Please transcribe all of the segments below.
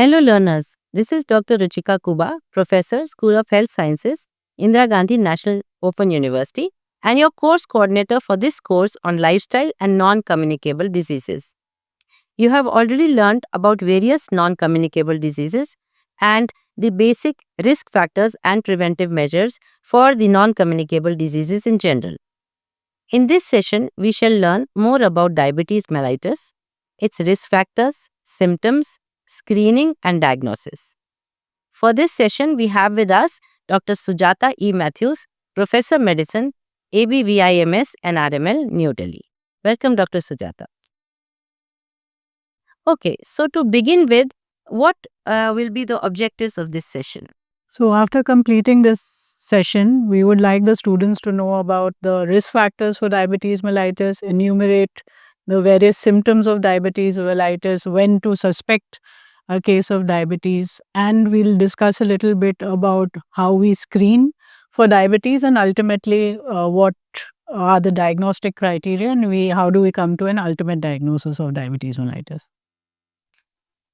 Hello, learners. This is Dr. Ruchika Kuba, Professor, School of Health Sciences, Indira Gandhi National Open University, and your course coordinator for this course on lifestyle and non communicable diseases. You have already learned about various non communicable diseases and the basic risk factors and preventive measures for the non communicable diseases in general. In this session, we shall learn more about diabetes mellitus, its risk factors, symptoms, screening, and diagnosis. For this session, we have with us Dr. Sujata E. Matthews, Professor Medicine, ABVIMS and RML, New Delhi. Welcome, Dr. Sujata. Okay, so to begin with, what will be the objectives of this session? So, after completing this session, we would like the students to know about the risk factors for diabetes mellitus, enumerate the various symptoms of diabetes mellitus, when to suspect a case of diabetes, and we'll discuss a little bit about how we screen for diabetes and ultimately what are the diagnostic criteria and how do we come to an ultimate diagnosis of diabetes mellitus.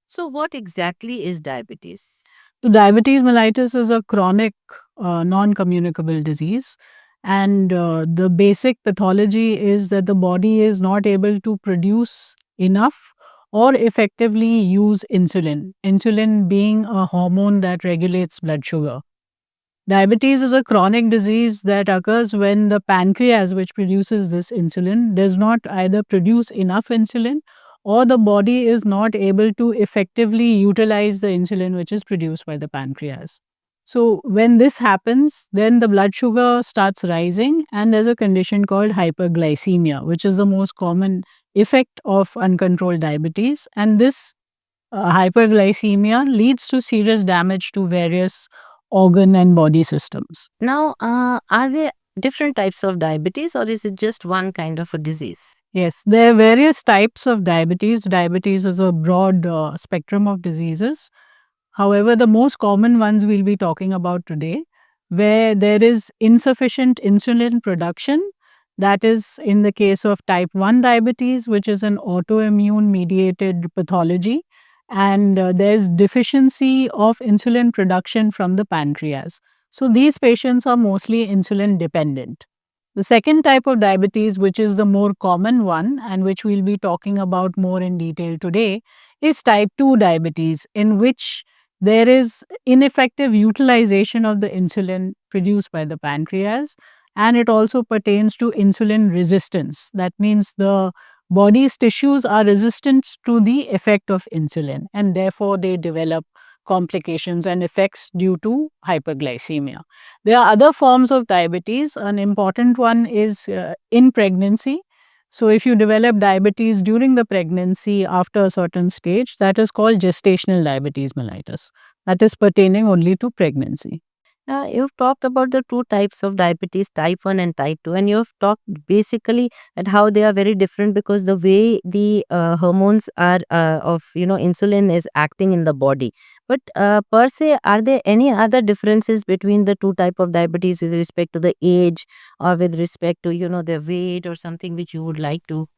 So, what exactly is diabetes? So diabetes mellitus is a chronic non-communicable disease, and the basic pathology is that the body is not able to produce enough or effectively use insulin. Insulin being a hormone that regulates blood sugar. Diabetes is a chronic disease that occurs when the pancreas, which produces this insulin, does not either produce enough insulin or the body is not able to effectively utilize the insulin which is produced by the pancreas. So, when this happens, then the blood sugar starts rising, and there's a condition called hyperglycemia, which is the most common effect of uncontrolled diabetes. And this hyperglycemia leads to serious damage to various organ and body systems. Now, are there different types of diabetes or is it just one kind of a disease? Yes, there are various types of diabetes. Diabetes is a broad spectrum of diseases. However, the most common ones we'll be talking about today, where there is insufficient insulin production, that is in the case of type 1 diabetes, which is an autoimmune mediated pathology, and there's deficiency of insulin production from the pancreas. So, these patients are mostly insulin dependent. The second type of diabetes, which is the more common one and which we'll be talking about more in detail today, is type 2 diabetes, in which there is ineffective utilization of the insulin produced by the pancreas, and it also pertains to insulin resistance. That means the body's tissues are resistant to the effect of insulin, and therefore they develop complications and effects due to hyperglycemia. There are other forms of diabetes. An important one is in pregnancy. So, if you develop diabetes during the pregnancy after a certain stage, that is called gestational diabetes mellitus. That is pertaining only to pregnancy. You've talked about the two types of diabetes, type 1 and type 2, and you've talked basically at how they are very different because the way the hormones are of insulin is acting in the body. But per se, are there any other differences between the two type of diabetes with respect to the age or with respect to their weight or something which you would like to?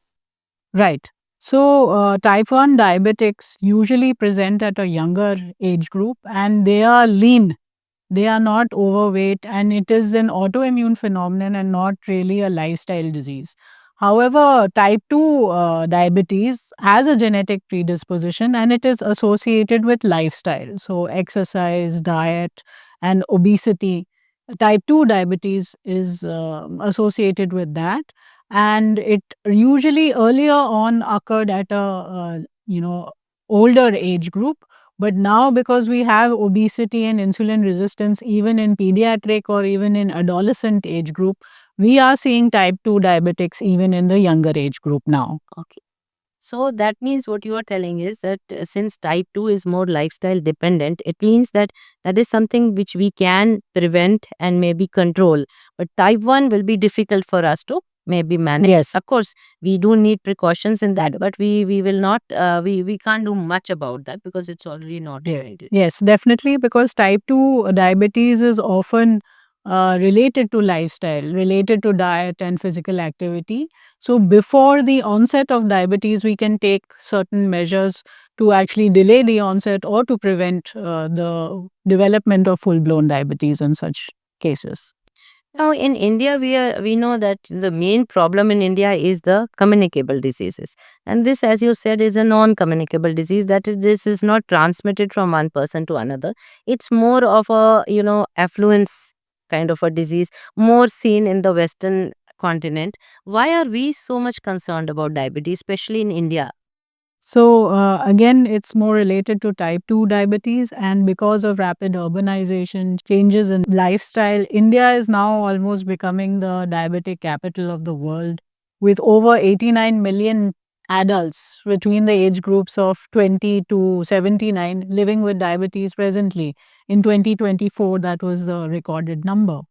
Right. So, type 1 diabetics usually present at a younger age group and they are lean. They are not overweight, and it is an autoimmune phenomenon and not really a lifestyle disease. However, type 2 diabetes has a genetic predisposition and it is associated with lifestyle. So, exercise, diet, and obesity. Type 2 diabetes is associated with that, and it usually earlier on occurred at a older age group, but now because we have obesity and insulin resistance even in pediatric or even in adolescent age group, we are seeing type 2 diabetics even in the younger age group now. Okay. So that means what you are telling is that since type 2 is more lifestyle dependent, it means that that is something which we can prevent and maybe control. But type 1 will be difficult for us to maybe manage. Yes. Of course, we do need precautions in that, but we will not, we can't do much about that because it's already not there. Yes, definitely, because type 2 diabetes is often related to lifestyle, related to diet and physical activity. So, before the onset of diabetes, we can take certain measures to actually delay the onset or to prevent the development of full blown diabetes in such cases. Now, in India, we know that the main problem in India is the communicable diseases, and this, as you said, is a non-communicable disease. This is not transmitted from one person to another. It's more of a affluence kind of a disease, more seen in the Western continent. Why are we so much concerned about diabetes, especially in India? So, again, it's more related to type 2 diabetes, and because of rapid urbanization, changes in lifestyle, India is now almost becoming the diabetic capital of the world, with over 89 million adults between the age groups of 20 to 79 living with diabetes presently. In 2024, that was the recorded number.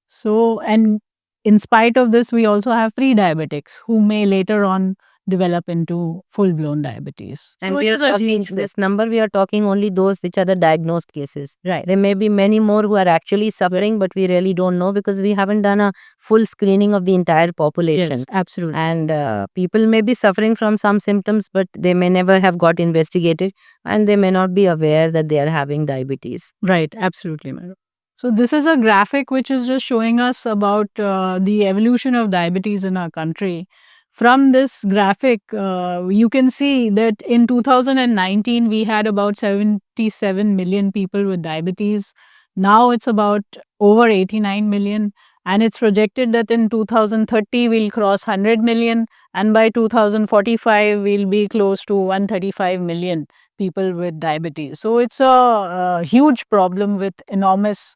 So, and in spite of this, we also have pre-diabetics who may later on develop into full-blown diabetes. And So it we are is a talking huge this number, we are talking only those which are the diagnosed cases. right. There may be many more who are actually suffering, but we really don't know because we haven't done a full screening of the entire population. Yes, absolutely. And people may be suffering from some symptoms, but they may never have got investigated and they may not be aware that they are having diabetes. Right, absolutely, madam. So this is a graphic which is just showing us about the evolution of diabetes in our country. From this graphic, you can see that in 2019 we had about 77 million people with diabetes. Now it's about over 89 million, and it's projected that in 2030 we'll cross 100 million, and by 2045 we'll be close to 135 million people with diabetes. So it's a huge problem with enormous,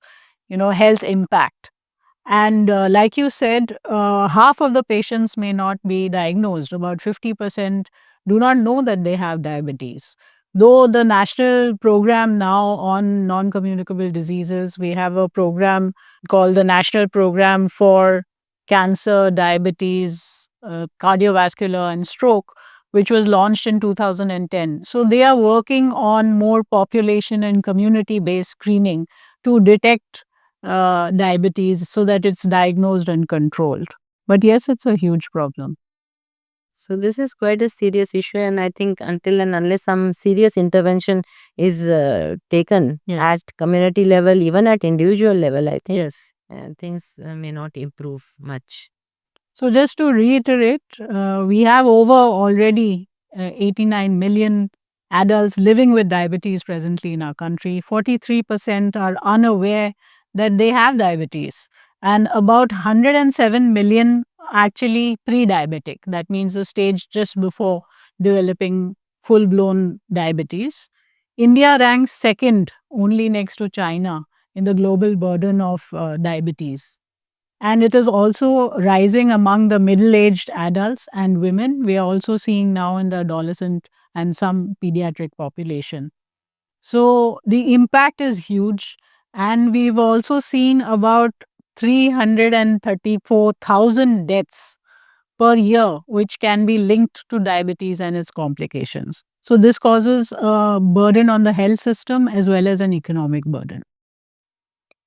health impact. And like you said, half of the patients may not be diagnosed. About 50% do not know that they have diabetes. Though the national program now on non-communicable diseases, we have a program called the National Program for Cancer, Diabetes, Cardiovascular and Stroke, which was launched in 2010. So they are working on more population and community-based screening to detect diabetes so that it's diagnosed and controlled. But yes, it's a huge problem. So this is quite a serious issue, and I think until and unless some serious intervention is taken at Yes. community level, even at individual level, I think Yes. things may not improve much. So just to reiterate, we have over already 89 million adults living with diabetes presently in our country. 43% are unaware that they have diabetes, and about 107 million actually pre-diabetic. That means the stage just before developing full-blown diabetes. India ranks second, only next to China, in the global burden of diabetes. And it is also rising among the middle aged adults and women. We are also seeing now in the adolescent and some pediatric population. So the impact is huge. And we've also seen about 334,000 deaths per year, which can be linked to diabetes and its complications. So this causes a burden on the health system as well as an economic burden.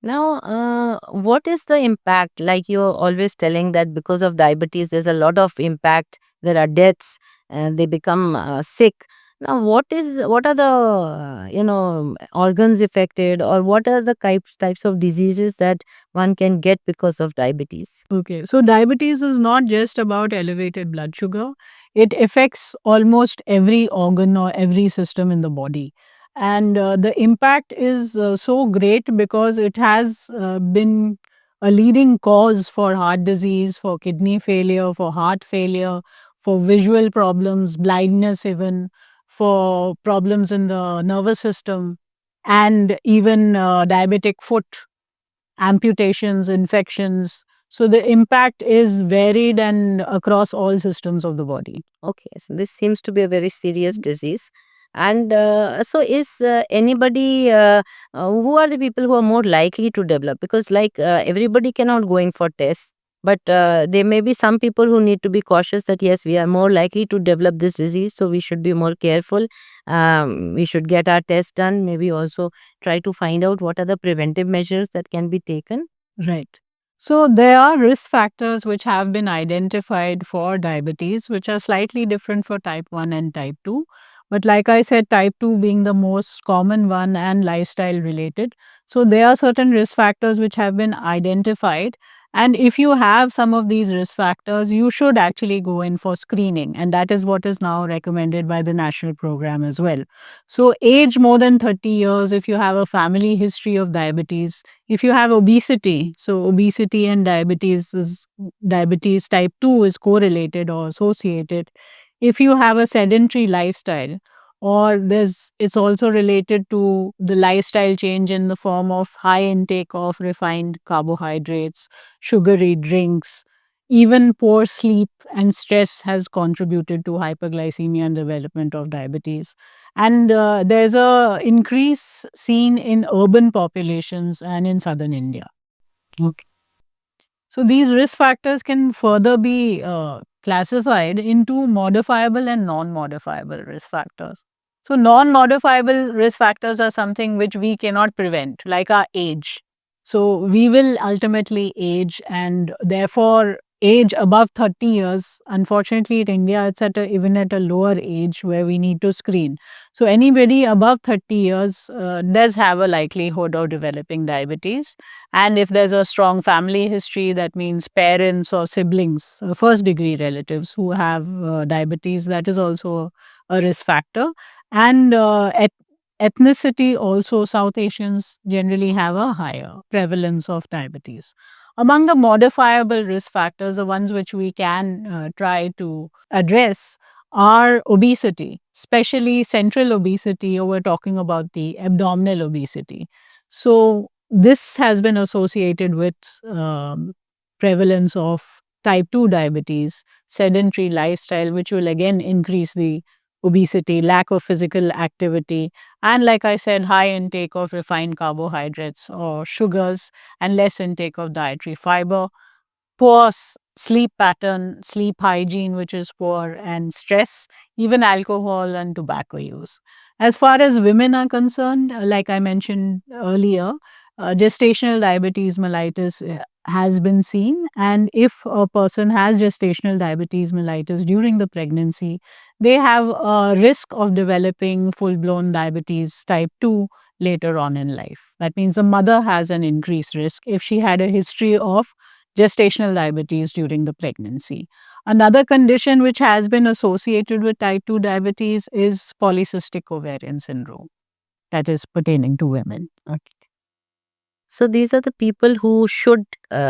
Now, what is the impact? Like you're always telling that because of diabetes, there's a lot of impact. There are deaths, and they become sick. Now, what are the organs affected, or what are the types of diseases that one can get because of diabetes? Okay, so diabetes is not just about elevated blood sugar. It affects almost every organ or every system in the body. And the impact is so great because it has been a leading cause for heart disease, for kidney failure, for heart failure, for visual problems, blindness, even for problems in the nervous system, and even diabetic foot amputations, infections. So the impact is varied and across all systems of the body. Okay, so this seems to be a very serious disease. And so, is anybody who are the people who are more likely to develop? Because, like, everybody cannot go in for tests, but there may be some people who need to be cautious that yes, we are more likely to develop this disease, so we should be more careful. We should get our tests done, maybe also try to find out what are the preventive measures that can be taken. Right. So there are risk factors which have been identified for diabetes, which are slightly different for type 1 and type 2. But like I said, type 2 being the most common one and lifestyle related. So there are certain risk factors which have been identified. And if you have some of these risk factors, you should actually go in for screening. And that is what is now recommended by the national program as well. So, age more than 30 years, if you have a family history of diabetes, if you have obesity, so obesity and diabetes type 2 is correlated or associated. If you have a sedentary lifestyle, or there's it's also related to the lifestyle change in the form of high intake of refined carbohydrates, sugary drinks, even poor sleep and stress has contributed to hyperglycemia and development of diabetes. And there's a increase seen in urban populations and in southern India. Okay. So these risk factors can further be classified into modifiable and non-modifiable risk factors. So non-modifiable risk factors are something which we cannot prevent, like our age. So we will ultimately age, and therefore age above 30 years, unfortunately in India it's even at a lower age where we need to screen. So anybody above 30 years does have a likelihood of developing diabetes. And if there's a strong family history, that means parents or siblings, first degree relatives who have diabetes, that is also a risk factor. And ethnicity also, South Asians generally have a higher prevalence of diabetes. Among the modifiable risk factors, the ones which we can try to address are obesity, especially central obesity, or we're talking about the abdominal obesity. So, this has been associated with prevalence of type 2 diabetes, sedentary lifestyle, which will again increase the obesity, lack of physical activity, and like I said, high intake of refined carbohydrates or sugars, and less intake of dietary fiber, poor sleep pattern, sleep hygiene, which is poor, and stress, even alcohol and tobacco use. As far as women are concerned, like I mentioned earlier, gestational diabetes mellitus has been seen. And if a person has gestational diabetes mellitus during the pregnancy, they have a risk of developing full blown diabetes type 2 later on in life. That means the mother has an increased risk if she had a history of gestational diabetes during the pregnancy. Another condition which has been associated with type 2 diabetes is polycystic ovarian syndrome, that is pertaining to women. Okay. So these are the people who should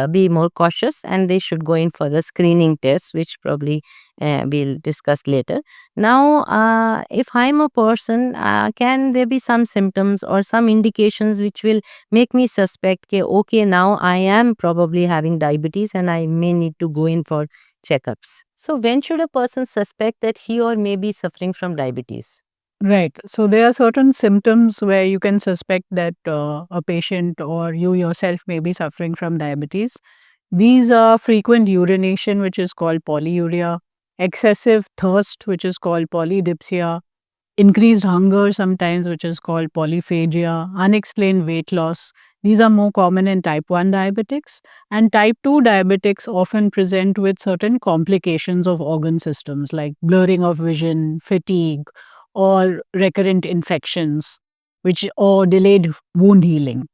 be more cautious, and they should go in for the screening test, which probably we'll discuss later. Now, if I'm a person, can there be some symptoms or some indications which will make me suspect, okay, now I am probably having diabetes and I may need to go in for checkups? So when should a person suspect that he or may be suffering from diabetes? Right. So there are certain symptoms where you can suspect that a patient or you yourself may be suffering from diabetes. These are frequent urination, which is called polyuria, excessive thirst, which is called polydipsia, increased hunger sometimes, which is called polyphagia, unexplained weight loss. These are more common in type 1 diabetics, and type 2 diabetics often present with certain complications of organ systems like blurring of vision, fatigue, or recurrent infections, which or delayed wound healing.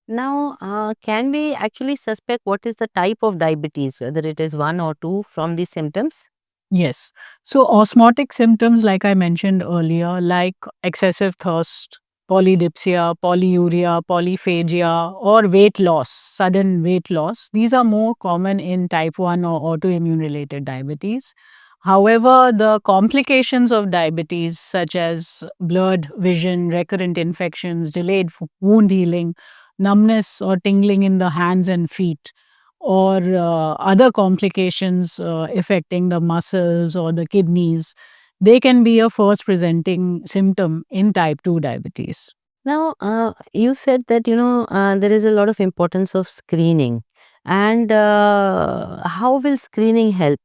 Now, can we actually suspect what is the type of diabetes, whether it is one or two, from the symptoms? Yes. So osmotic symptoms, like I mentioned earlier, like excessive thirst, polydipsia, polyuria, polyphagia, or weight loss, sudden weight loss, these are more common in type 1 or autoimmune related diabetes. However, the complications of diabetes, such as blurred vision, recurrent infections, delayed wound healing, numbness or tingling in the hands and feet, or other complications affecting the muscles or the kidneys, they can be a first presenting symptom in type 2 diabetes. Now, you said that, there is a lot of importance of screening. And how will screening help?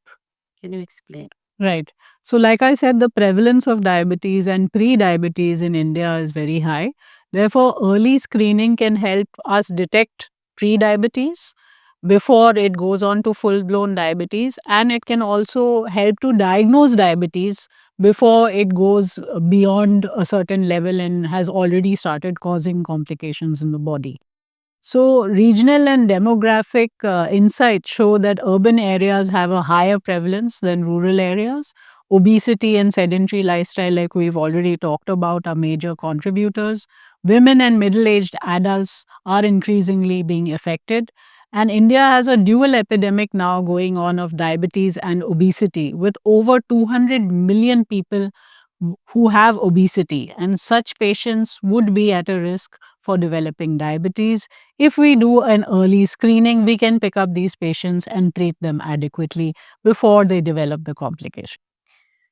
Can you explain? Right. So, like I said, the prevalence of diabetes and pre diabetes in India is very high. Therefore, early screening can help us detect pre-diabetes before it goes on to full-blown diabetes, and it can also help to diagnose diabetes before it goes beyond a certain level and has already started causing complications in the body. So, regional and demographic insights show that urban areas have a higher prevalence than rural areas. Obesity and sedentary lifestyle, like we've already talked about, are major contributors. Women and middle aged adults are increasingly being affected. And India has a dual epidemic now going on of diabetes and obesity, with over 200 million people who have obesity. And such patients would be at a risk for developing diabetes. If we do an early screening, we can pick up these patients and treat them adequately before they develop the complication.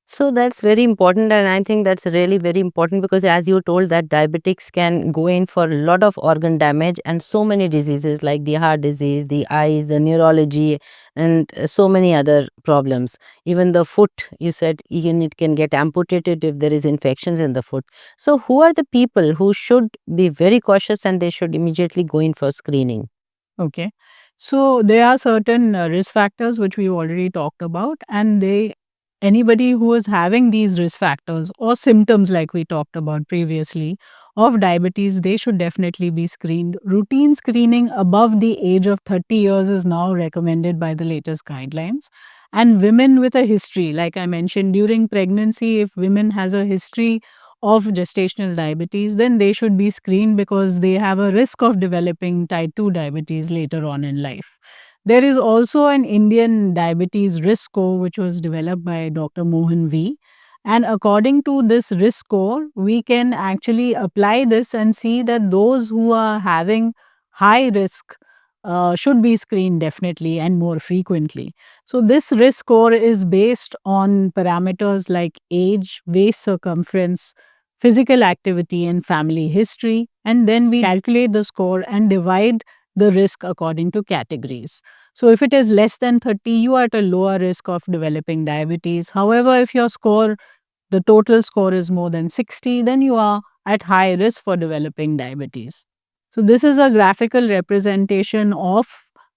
So that's very important, and I think that's really very important because, as you told, that diabetics can go in for a lot of organ damage and so many diseases like the heart disease, the eyes, the neurology, and so many other problems. Even the foot, you said, even it can get amputated if there is infections in the foot. So, who are the people who should be very cautious and they should immediately go in for screening? Okay. So there are certain risk factors which we already talked about, and anybody who is having these risk factors or symptoms like we talked about previously of diabetes, they should definitely be screened. Routine screening above the age of 30 years is now recommended by the latest guidelines. And women with a history, like I mentioned, during pregnancy, if women has a history of gestational diabetes, then they should be screened because they have a risk of developing type 2 diabetes later on in life. There is also an Indian diabetes risk score which was developed by Dr. Mohan V. And according to this risk score, we can actually apply this and see that those who are having high risk should be screened definitely and more frequently. So, this risk score is based on parameters like age, waist circumference, physical activity, and family history. And then we calculate the score and divide the risk according to categories. So, if it is less than 30, you are at a lower risk of developing diabetes. However, if your score, the total score is more than 60, then you are at high risk for developing diabetes. So, this is a graphical representation of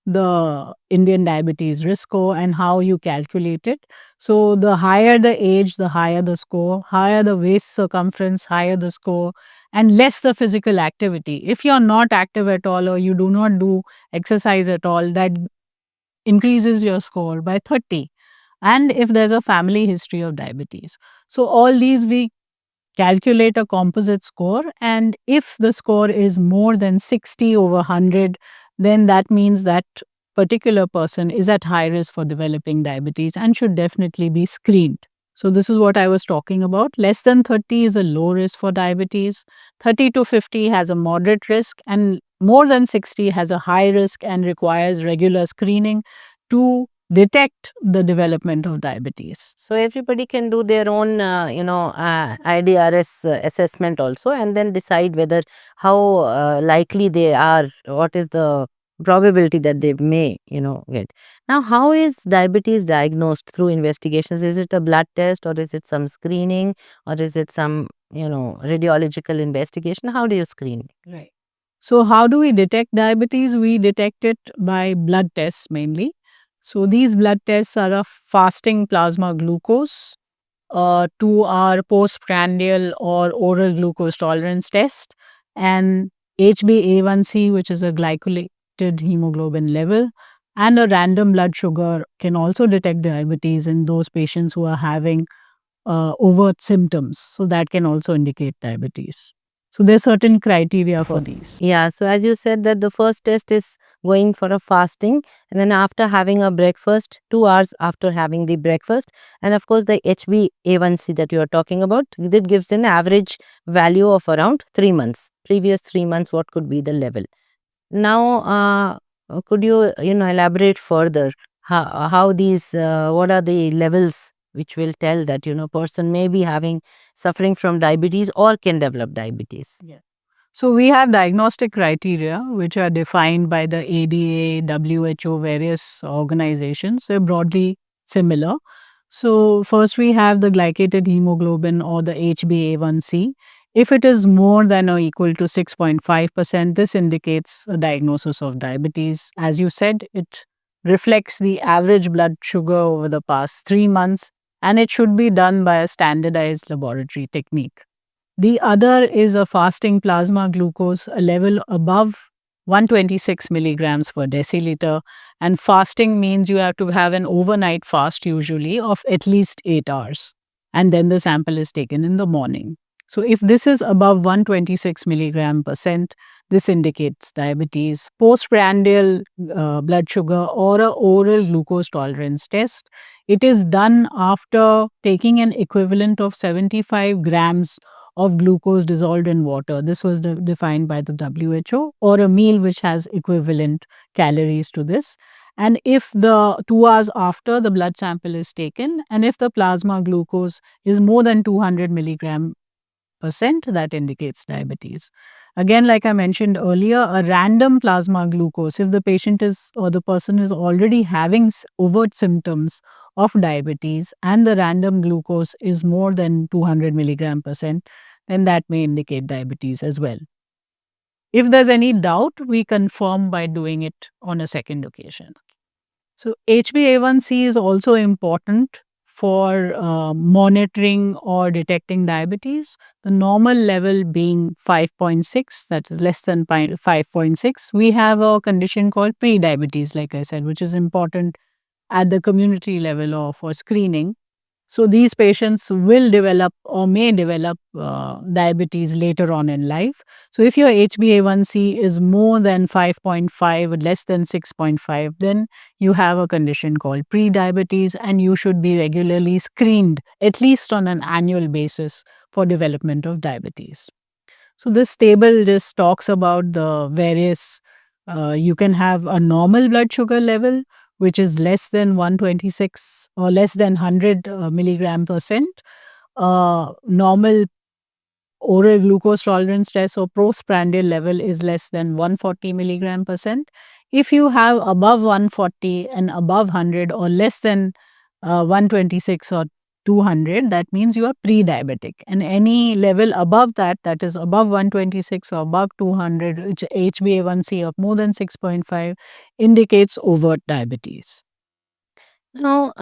the Indian diabetes risk score and how you calculate it. So, the higher the age, the higher the score, higher the waist circumference, higher the score, and less the physical activity. If you're not active at all or you do not do exercise at all, that increases your score by 30. And if there's a family history of diabetes. So, all these we calculate a composite score, and if the score is more than 60 over 100, then that means that particular person is at high risk for developing diabetes and should definitely be screened. So this is what I was talking about. Less than 30 is a low risk for diabetes. 30 to 50 has a moderate risk, and more than 60 has a high risk and requires regular screening to detect the development of diabetes. So everybody can do their own, IDRS assessment also, and then decide whether how likely they are, what is the probability that they may, get. Now, how is diabetes diagnosed through investigations? Is it a blood test, or is it some screening, or is it some, radiological investigation? How do you screen? Right. So, how do we detect diabetes? We detect it by blood tests mainly. So, these blood tests are a fasting plasma glucose, to our postprandial or oral glucose tolerance test, and HbA1c, which is a glycolated hemoglobin level, and a random blood sugar can also detect diabetes in those patients who are having overt symptoms. So, that can also indicate diabetes. So, there are certain criteria for these. Yeah, so as you said that the first test is going for a fasting, and then after having a breakfast, 2 hours after having the breakfast, and of course the HbA1c that you are talking about, that gives an average value of around 3 months. Previous 3 months, what could be the level? Now, could you, elaborate further how these, what are the levels which will tell that, person may be suffering from diabetes or can develop diabetes? Yeah. So, we have diagnostic criteria which are defined by the ADA, WHO, various organizations. They're broadly similar. So, first we have the glycated hemoglobin or the HbA1c. If it is more than or equal to 6.5%, this indicates a diagnosis of diabetes. As you said, it reflects the average blood sugar over the past 3 months, and it should be done by a standardized laboratory technique. The other is a fasting plasma glucose, a level above 126 milligrams per deciliter. And fasting means you have to have an overnight fast, usually of at least 8 hours. And then the sample is taken in the morning. So, if this is above 126 milligram percent, this indicates diabetes. Postprandial blood sugar or a oral glucose tolerance test. It is done after taking an equivalent of 75 grams of glucose dissolved in water. This was defined by the WHO, or a meal which has equivalent calories to this. And if the 2 hours after the blood sample is taken, and if the plasma glucose is more than 200 milligram percent, that indicates diabetes. Again, like I mentioned earlier, a random plasma glucose, if the patient is or the person is already having overt symptoms of diabetes and the random glucose is more than 200 milligram percent, then that may indicate diabetes as well. If there's any doubt, we confirm by doing it on a second occasion. So, HbA1c is also important for monitoring or detecting diabetes. The normal level being 5.6, that is less than 5.6. We have a condition called pre-diabetes, like I said, which is important at the community level or for screening. So, these patients will develop or may develop diabetes later on in life. So, if your HbA1c is more than 5.5 or less than 6.5, then you have a condition called pre-diabetes, and you should be regularly screened at least on an annual basis for development of diabetes. So, this table just talks about the various, you can have a normal blood sugar level, which is less than 126 or less than 100 milligram percent. Normal oral glucose tolerance test or postprandial level is less than 140 milligram percent. If you have above 140 and above 100 or less than 126 or 200, that means you are pre-diabetic. And any level above that, that is above 126 or above 200, which HbA1c of more than 6.5, indicates overt diabetes. Now,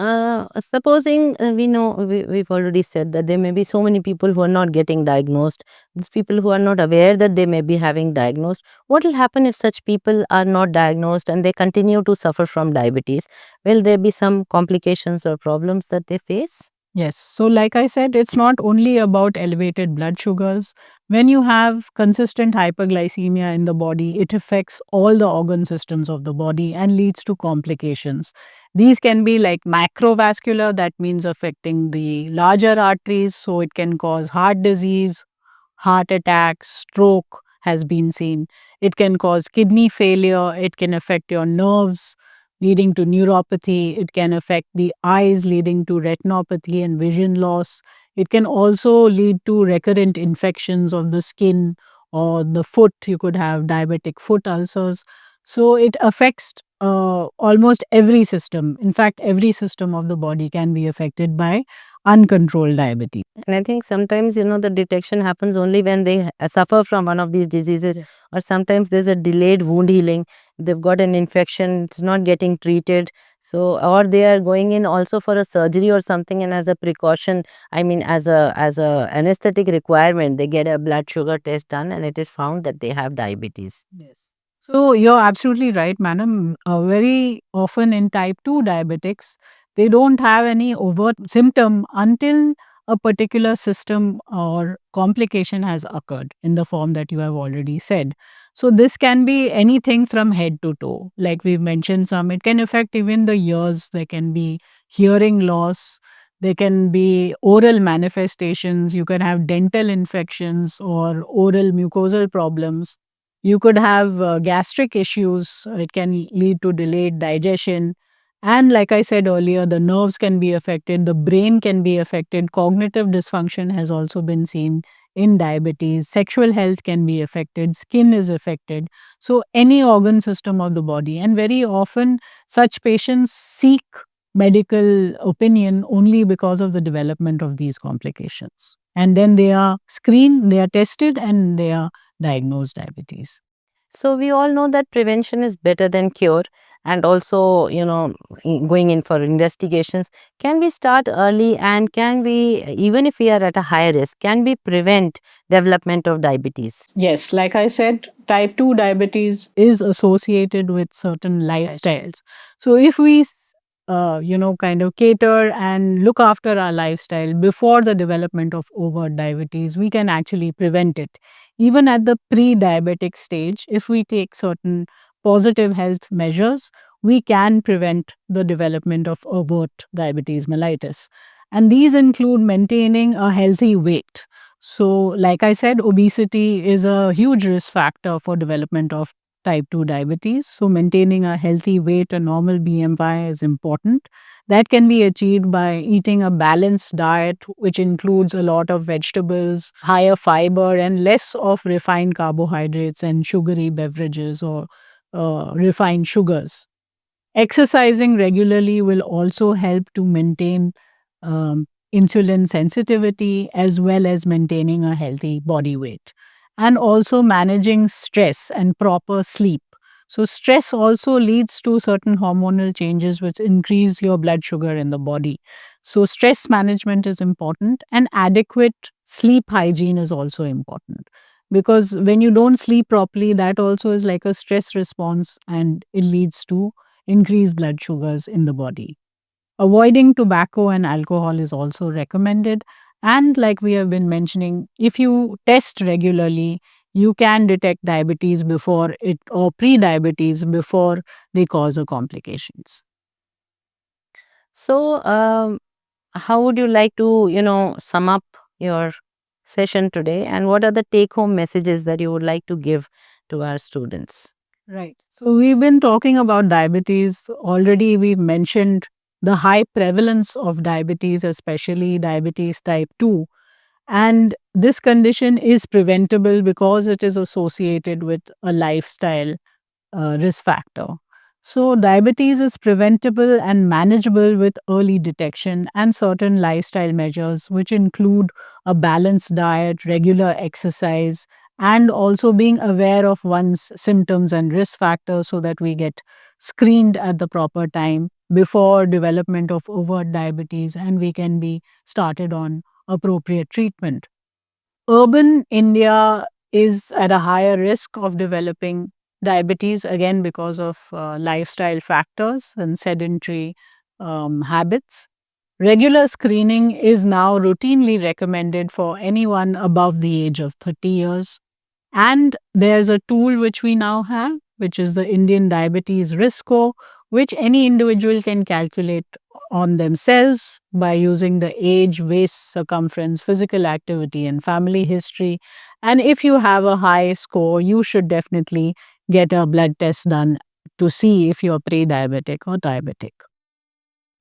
supposing we know we've already said that there may be so many people who are not getting diagnosed, these people who are not aware that they may be having diagnosed. What will happen if such people are not diagnosed and they continue to suffer from diabetes? Will there be some complications or problems that they face? Yes. So, like I said, it's not only about elevated blood sugars. When you have consistent hyperglycemia in the body, it affects all the organ systems of the body and leads to complications. These can be like macrovascular, that means affecting the larger arteries. So, it can cause heart disease, heart attack, stroke has been seen. It can cause kidney failure. It can affect your nerves, leading to neuropathy. It can affect the eyes, leading to retinopathy and vision loss. It can also lead to recurrent infections of the skin or the foot. You could have diabetic foot ulcers. So, it affects almost every system. In fact, every system of the body can be affected by uncontrolled diabetes. And I think sometimes, the detection happens only when they suffer from one of these diseases, or sometimes there's a delayed wound healing. They've got an infection, it's not getting treated. So, or they are going in also for a surgery or something, and as a precaution, I mean, as a anesthetic requirement, they get a blood sugar test done, and it is found that they have diabetes. Yes. So you're absolutely right, madam. Very often in type 2 diabetics, they don't have any overt symptom until a particular system or complication has occurred in the form that you have already said. So this can be anything from head to toe. Like we've mentioned some, it can affect even the ears. There can be hearing loss. There can be oral manifestations. You can have dental infections or oral mucosal problems. You could have gastric issues. It can lead to delayed digestion. And like I said earlier, the nerves can be affected, the brain can be affected, cognitive dysfunction has also been seen in diabetes, sexual health can be affected, skin is affected. So, any organ system of the body. And very often, such patients seek medical opinion only because of the development of these complications. And then they are screened, they are tested, and they are diagnosed diabetes. So we all know that prevention is better than cure, and also, going in for investigations. Can we start early, and can we, even if we are at a high risk, can we prevent development of diabetes? Yes, like I said, type 2 diabetes is associated with certain lifestyles. So if we, kind of cater and look after our lifestyle before the development of overt diabetes, we can actually prevent it. Even at the pre diabetic stage, if we take certain positive health measures, we can prevent the development of overt diabetes mellitus. And these include maintaining a healthy weight. So, like I said, obesity is a huge risk factor for development of type 2 diabetes. So, maintaining a healthy weight, a normal BMI is important. That can be achieved by eating a balanced diet, which includes a lot of vegetables, higher fiber, and less of refined carbohydrates and sugary beverages or refined sugars. Exercising regularly will also help to maintain insulin sensitivity as well as maintaining a healthy body weight. And also managing stress and proper sleep. So, stress also leads to certain hormonal changes which increase your blood sugar in the body. So, stress management is important, and adequate sleep hygiene is also important. Because when you don't sleep properly, that also is like a stress response and it leads to increased blood sugars in the body. Avoiding tobacco and alcohol is also recommended. And like we have been mentioning, if you test regularly, you can detect diabetes before it or pre-diabetes before they cause a complications. So, how would you like to, sum up your session today, and what are the take home messages that you would like to give to our students? Right. So we've been talking about diabetes. Already we've mentioned the high prevalence of diabetes, especially diabetes type 2. And this condition is preventable because it is associated with a lifestyle risk factor. So, diabetes is preventable and manageable with early detection and certain lifestyle measures, which include a balanced diet, regular exercise, and also being aware of one's symptoms and risk factors so that we get screened at the proper time before development of overt diabetes and we can be started on appropriate treatment. Urban India is at a higher risk of developing diabetes again because of lifestyle factors and sedentary habits. Regular screening is now routinely recommended for anyone above the age of 30 years. And there's a tool which we now have, which is the Indian Diabetes Risk Score, which any individual can calculate on themselves by using the age, waist circumference, physical activity, and family history. And if you have a high score, you should definitely get a blood test done to see if you're pre diabetic or diabetic.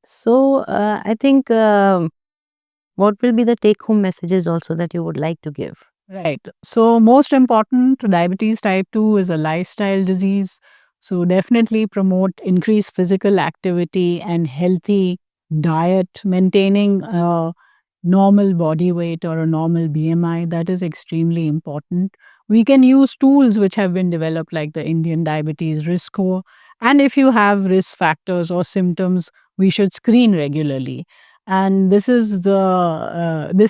So, I think, what will be the take home messages also that you would like to give? Right. So, most important, diabetes type 2 is a lifestyle disease. So, definitely promote increased physical activity and healthy diet, maintaining a normal body weight or a normal BMI. That is extremely important. We can use tools which have been developed, like the Indian Diabetes Risk Score. And if you have risk factors or symptoms, we should screen regularly. And this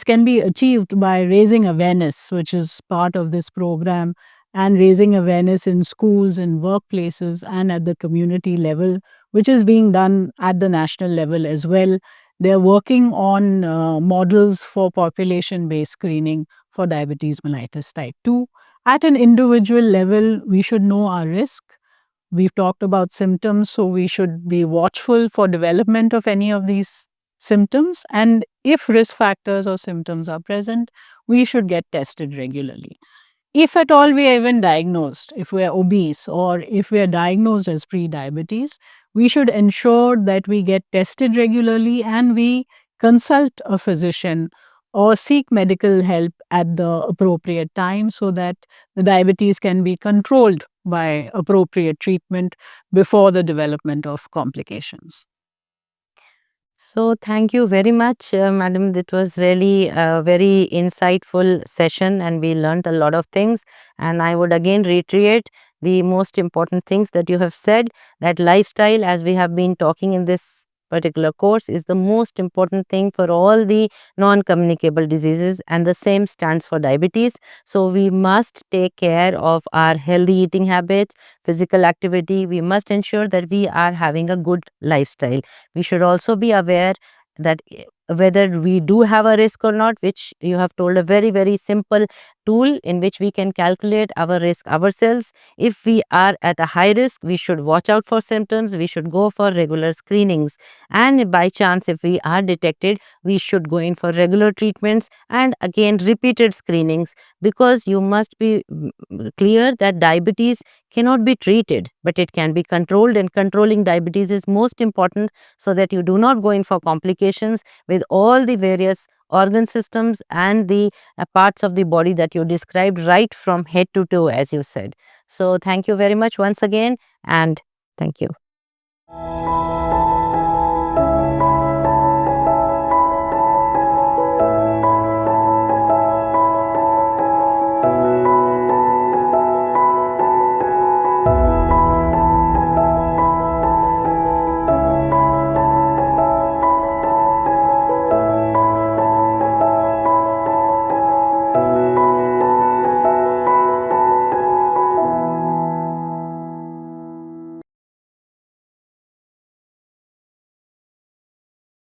can be achieved by raising awareness, which is part of this program, and raising awareness in schools and workplaces and at the community level, which is being done at the national level as well. They're working on models for population based screening for diabetes mellitus type 2. At an individual level, we should know our risk. We've talked about symptoms, so we should be watchful for development of any of these symptoms. And if risk factors or symptoms are present, we should get tested regularly. If at all we are even diagnosed, if we are obese or if we are diagnosed as pre-diabetes, we should ensure that we get tested regularly and we consult a physician or seek medical help at the appropriate time so that the diabetes can be controlled by appropriate treatment before the development of complications. So, thank you very much, madam. It was really a very insightful session, and we learned a lot of things. And I would again reiterate the most important things that you have said, that lifestyle, as we have been talking in this particular course, is the most important thing for all the non communicable diseases, and the same stands for diabetes. So, we must take care of our healthy eating habits, physical activity. We must ensure that we are having a good lifestyle. We should also be aware that whether we do have a risk or not, which you have told, a very, very simple tool in which we can calculate our risk ourselves. If we are at a high risk, we should watch out for symptoms, we should go for regular screenings, and by chance if we are detected, we should go in for regular treatments and again repeated screenings, because you must be clear that diabetes cannot be treated, but it can be controlled, and controlling diabetes is most important, so that you do not go in for complications with all the various organ systems and the parts of the body that you described, right from head to toe, as you said. So, thank you very much once again, and thank you.